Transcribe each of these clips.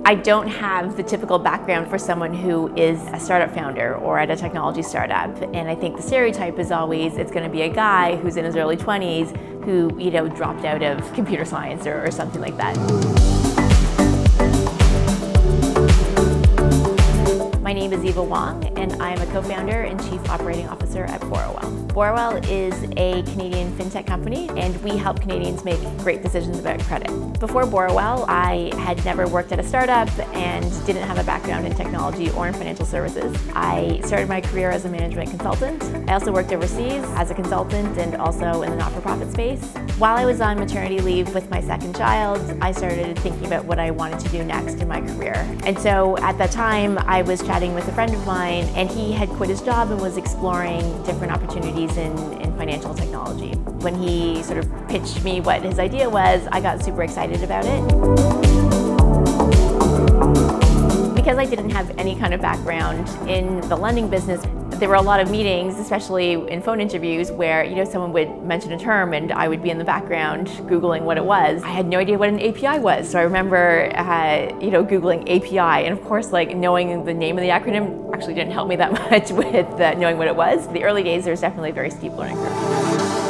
I don't have the typical background for someone who is a startup founder or at a technology startup. And I think the stereotype is always it's going to be a guy who's in his early 20s who, dropped out of computer science or something like that. My name is Eva Wong, and I am a co-founder and chief operating officer at Borrowell. Borrowell is a Canadian fintech company, and we help Canadians make great decisions about credit. Before Borrowell, I had never worked at a startup and didn't have a background in technology or in financial services. I started my career as a management consultant. I also worked overseas as a consultant and also in the not-for-profit space. While I was on maternity leave with my second child, I started thinking about what I wanted to do next in my career. And so at that time, I was chatting with a friend of mine, and he had quit his job and was exploring different opportunities in financial technology. When he sort of pitched me what his idea was, I got super excited about it. Because I didn't have any kind of background in the lending business, there were a lot of meetings, especially in phone interviews, where someone would mention a term and I would be in the background Googling what it was. I had no idea what an API was, so I remember Googling API, and of course knowing the name of the acronym actually didn't help me that much with knowing what it was. The early days, there's definitely a very steep learning curve.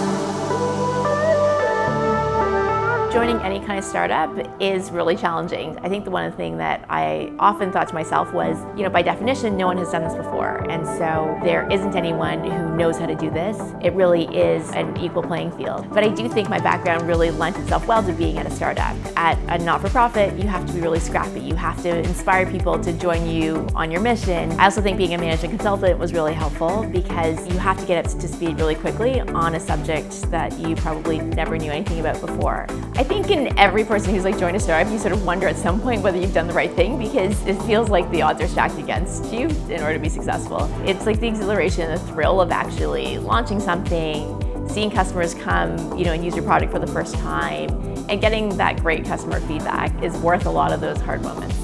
Joining any kind of startup is really challenging. I think the one thing that I often thought to myself was, by definition, no one has done this before. And so there isn't anyone who knows how to do this. It really is an equal playing field. But I do think my background really lent itself well to being at a startup. At a not-for-profit, you have to be really scrappy. You have to inspire people to join you on your mission. I also think being a management consultant was really helpful because you have to get up to speed really quickly on a subject that you probably never knew anything about before. I think in every person who's joined a startup, you sort of wonder at some point whether you've done the right thing because it feels like the odds are stacked against you in order to be successful. It's like the exhilaration and the thrill of actually launching something, seeing customers come, and use your product for the first time, and getting that great customer feedback is worth a lot of those hard moments.